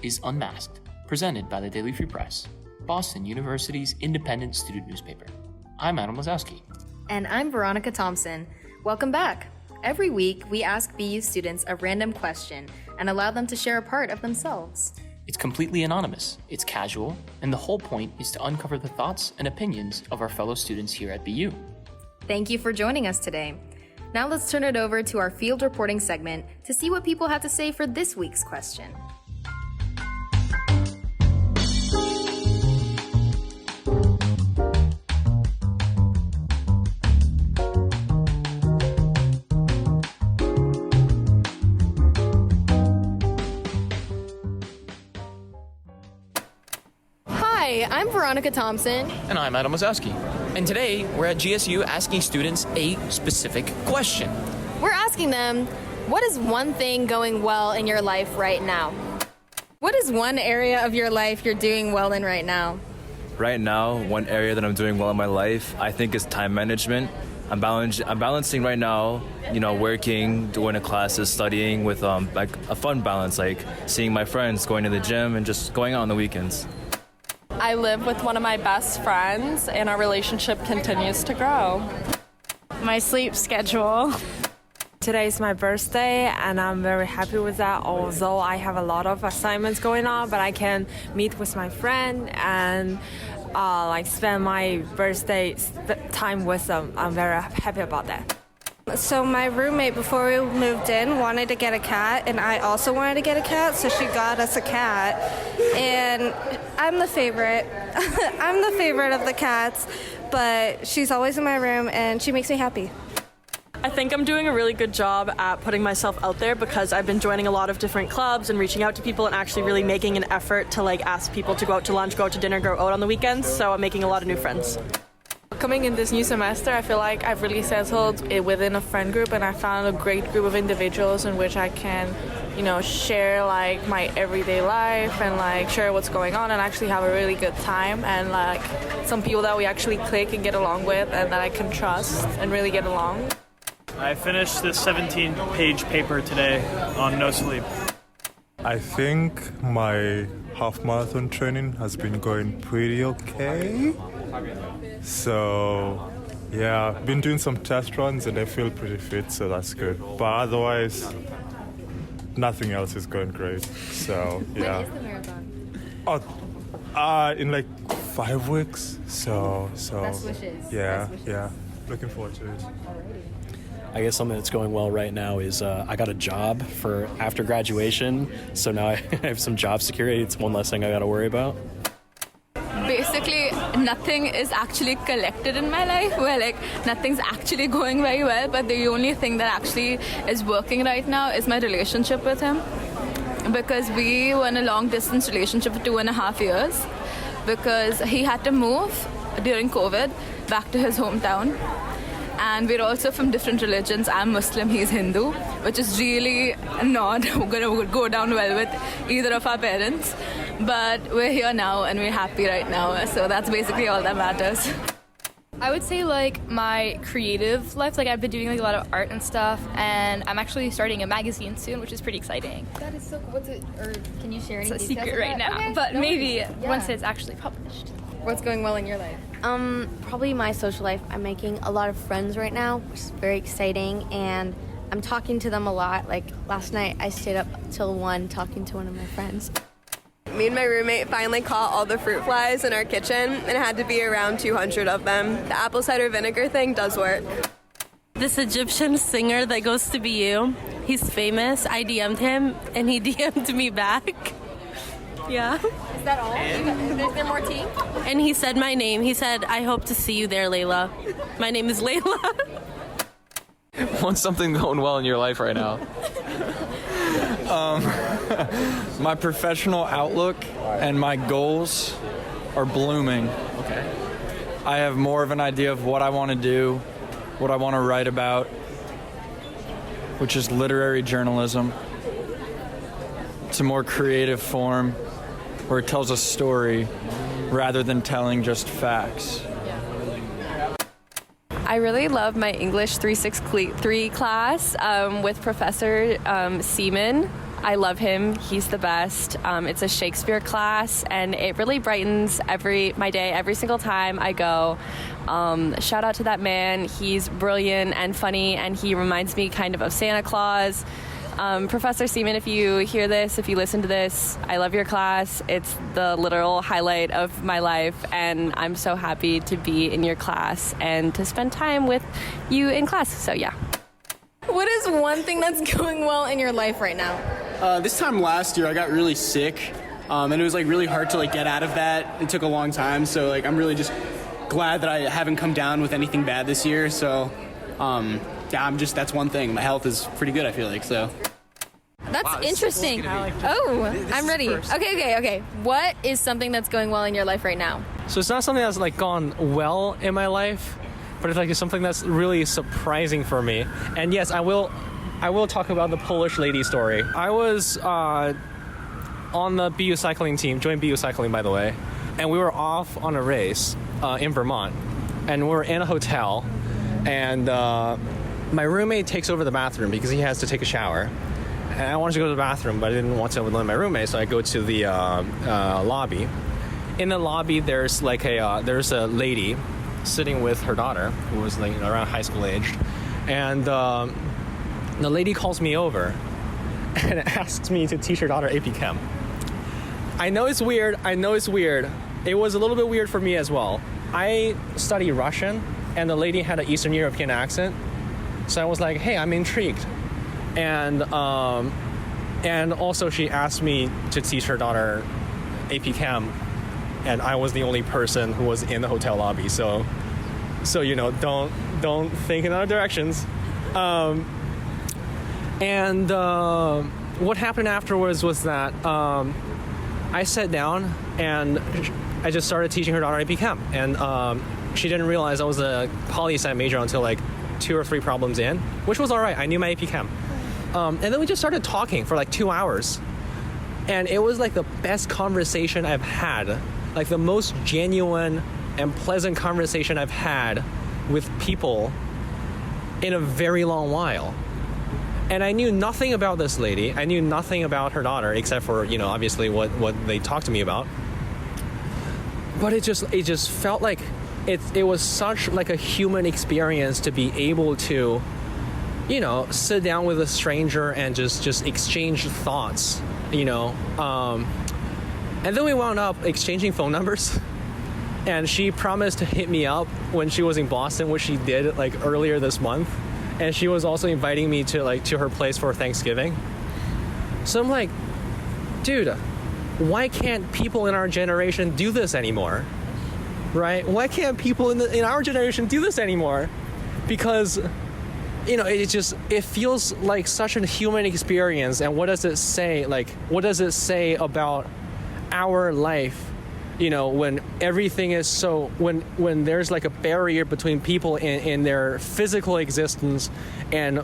is Unmasked, presented by the Daily Free Press, Boston University's independent student newspaper. I'm Adam Lazowski. And I'm Veronica Thompson. Welcome back. Every week, we ask BU students a random question and allow them to share a part of themselves. It's completely anonymous, it's casual, and the whole point is to uncover the thoughts and opinions of our fellow students here at BU. Thank you for joining us today. Now let's turn it over to our field reporting segment to see what people had to say for this week's question. Hi, I'm Veronica Thompson. And I'm Adam Lazowski. And today, we're at GSU asking students a specific question. We're asking them, what is one thing going well in your life right now? What is one area of your life you're doing well in right now? Right now, one area that I'm doing well in my life, I think, is time management. I'm balancing right now, working, doing the classes, studying with like a fun balance, like seeing my friends, going to the gym, and just going out on the weekends. I live with one of my best friends, and our relationship continues to grow. My sleep schedule. Today's my birthday, and I'm very happy with that, although I have a lot of assignments going on, but I can meet with my friend and spend my birthday time with them. I'm very happy about that. So my roommate, before we moved in, wanted to get a cat, and I also wanted to get a cat, so she got us a cat. And I'm the favorite. I'm the favorite of the cats, but she's always in my room, and she makes me happy. I think I'm doing a really good job at putting myself out there because I've been joining a lot of different clubs and reaching out to people and actually really making an effort to ask people to go out to lunch, go out to dinner, go out on the weekends. So I'm making a lot of new friends. Coming in this new semester, I feel like I've really settled within a friend group, and I found a great group of individuals in which I can, share my everyday life and share what's going on and actually have a really good time, and some people that we actually click and get along with and that I can trust and really get along. I finished this 17-page paper today on no sleep. I think my half marathon training has been going pretty okay. So, yeah, I've been doing some test runs and I feel pretty fit, so that's good. But otherwise, nothing else is going great. So, yeah. When is the marathon? In 5 weeks. So. Best wishes. Yeah, Best wishes. yeah. Looking forward to it. I guess something that's going well right now is I got a job for after graduation, so now I have some job security. It's one less thing I got to worry about. Basically, nothing is actually collected in my life where nothing's actually going very well, but the only thing that actually is working right now is my relationship with him, because we were in a long distance relationship for 2.5 years because he had to move during COVID back to his hometown. And we're also from different religions. I'm Muslim, he's Hindu, which is really not going to go down well with either of our parents. But we're here now and we're happy right now. So that's basically all that matters. I would say my creative life, I've been doing a lot of art and stuff, and I'm actually starting a magazine soon, which is pretty exciting. That is so cool. What's it, or can you share any It's a details secret of right that? now, Okay, but no maybe worries. Yeah. once it's actually published. What's going well in your life? Probably my social life. I'm making a lot of friends right now, which is very exciting, and I'm talking to them a lot. Last night, I stayed up till 1 talking to one of my friends. Me and my roommate finally caught all the fruit flies in our kitchen, and it had to be around 200 of them. The apple cider vinegar thing does work. This Egyptian singer that goes to BU, he's famous. I DM'd him, and he DM'd me back. Yeah. Is that all? Is there more tea? And he said my name. He said, I hope to see you there, Layla. My name is Layla. What's something going well in your life right now? My professional outlook and my goals are blooming. Okay. I have more of an idea of what I want to do, what I want to write about, which is literary journalism. It's a more creative form where it tells a story rather than telling just facts. I really love my English 363 class with Professor Seaman. I love him. He's the best. It's a Shakespeare class, and it really brightens my day every single time I go. Shout out to that man. He's brilliant and funny, and he reminds me kind of Santa Claus. Professor Seaman, if you hear this, if you listen to this, I love your class. It's the literal highlight of my life, and I'm so happy to be in your class and to spend time with you in class. So yeah. What is one thing that's going well in your life right now? This time last year, I got really sick, and it was like really hard to like get out of that. It took a long time, so like I'm really just glad that I haven't come down with anything bad this year. So, yeah, that's one thing. My health is pretty good, I feel like. So. That's interesting. I'm ready. Okay. What is something that's going well in your life right now? So it's not something that's like gone well in my life, but it's something that's really surprising for me. And yes, I will talk about the Polish lady story. I was on the BU cycling team, joined BU cycling by the way, and we were off on a race in Vermont, and we were in a hotel, and my roommate takes over the bathroom because he has to take a shower. And I wanted to go to the bathroom, but I didn't want to overload my roommate, so I go to the lobby. In the lobby, there's a lady sitting with her daughter, who was like around high school aged, and the lady calls me over and asks me to teach her daughter AP Chem. I know it's weird. It was a little bit weird for me as well. I study Russian, and the lady had an Eastern European accent, so I was like, hey, I'm intrigued. And also she asked me to teach her daughter AP Chem, and I was the only person who was in the hotel lobby. So don't think in other directions. What happened afterwards was that I sat down and I just started teaching her daughter AP Chem, and she didn't realize I was a poli-sci major until like 2 or 3 problems in, which was all right. I knew my AP Chem. And then we just started talking for like 2 hours. And it was like the best conversation I've had, like the most genuine and pleasant conversation I've had with people in a very long while. And I knew nothing about this lady. I knew nothing about her daughter except for, obviously what they talked to me about. But it just felt like it was such like a human experience to be able to sit down with a stranger and just exchange thoughts, and then we wound up exchanging phone numbers, and she promised to hit me up when she was in Boston, which she did like earlier this month, and she was also inviting me to her place for Thanksgiving. So I'm like, dude, why can't people in our generation do this anymore? Right? Why can't people in our generation do this anymore? Because it feels like such a human experience. And what does it say? Like, what does it say about our life? When everything is so, when there's like a barrier between people in their physical existence, and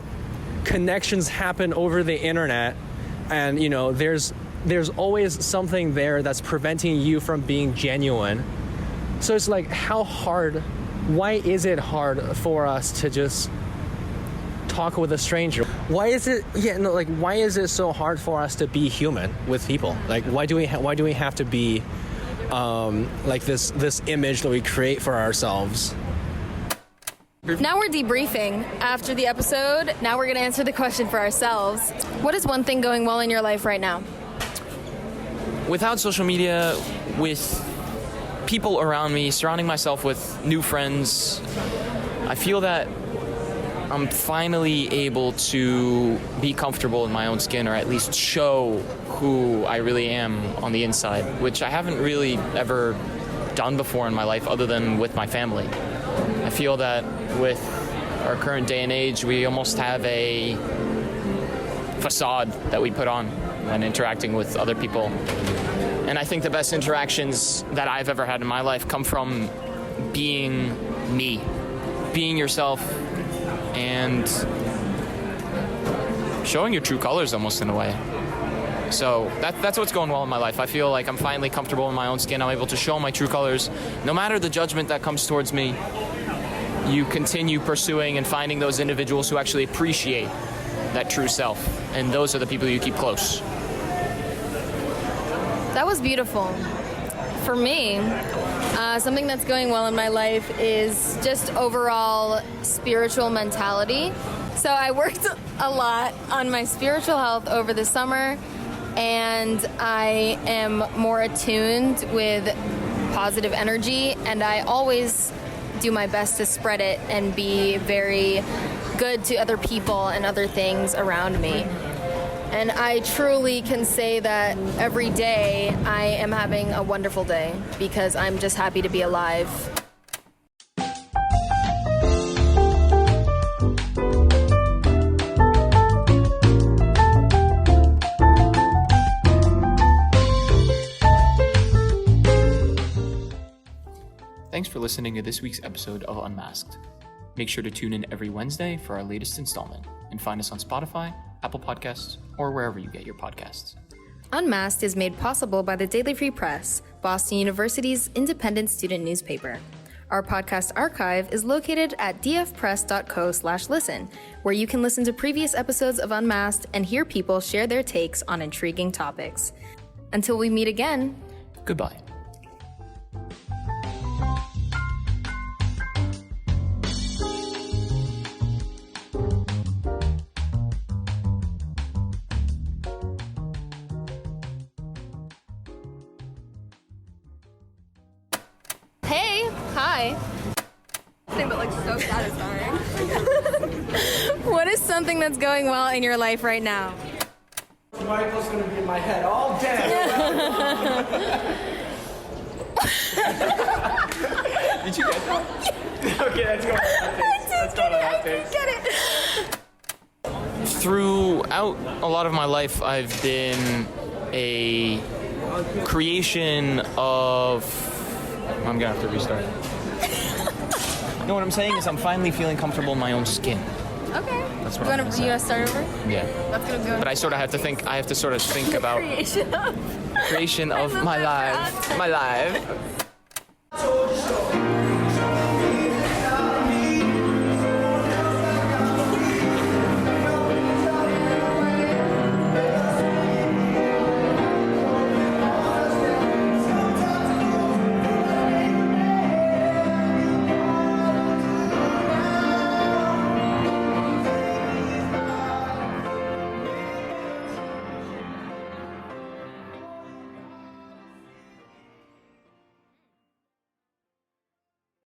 connections happen over the internet, and there's always something there that's preventing you from being genuine. So it's like, why is it hard for us to just talk with a stranger? Why is it so hard for us to be human with people? Like, why do we have to be like this image that we create for ourselves? Now we're debriefing after the episode. Now we're going to answer the question for ourselves. What is one thing going well in your life right now? Without social media, with people around me, surrounding myself with new friends, I feel that I'm finally able to be comfortable in my own skin, or at least show who I really am on the inside, which I haven't really ever done before in my life other than with my family. I feel that with our current day and age, we almost have a facade that we put on when interacting with other people. And I think the best interactions that I've ever had in my life come from being me, being yourself, and showing your true colors almost in a way. So that's what's going well in my life. I feel like I'm finally comfortable in my own skin. I'm able to show my true colors. No matter the judgment that comes towards me, you continue pursuing and finding those individuals who actually appreciate that true self. And those are the people you keep close. That was beautiful. For me, something that's going well in my life is just overall spiritual mentality. So I worked a lot on my spiritual health over the summer, and I am more attuned with positive energy, and I always do my best to spread it and be very good to other people and other things around me. And I truly can say that every day I am having a wonderful day because I'm just happy to be alive. Thanks for listening to this week's episode of Unmasked. Make sure to tune in every Wednesday for our latest installment and find us on Spotify, Apple Podcasts, or wherever you get your podcasts. Unmasked is made possible by the Daily Free Press, Boston University's independent student newspaper. Our podcast archive is located at dfpress.co/listen, where you can listen to previous episodes of Unmasked and hear people share their takes on intriguing topics. Until we meet again, goodbye. Hi. But like so satisfying. What is something that's going well in your life right now? Michael's gonna be in my head all day. Did you get that? Okay, let's go. I didn't get it. Throughout a lot of my life, I've been a creation of... I'm gonna have to restart. No, what I'm saying is I'm finally feeling comfortable in my own skin. Okay. That's what you I'm want to start over? Yeah. That's gonna go. But I sort of have to think about creation of my life.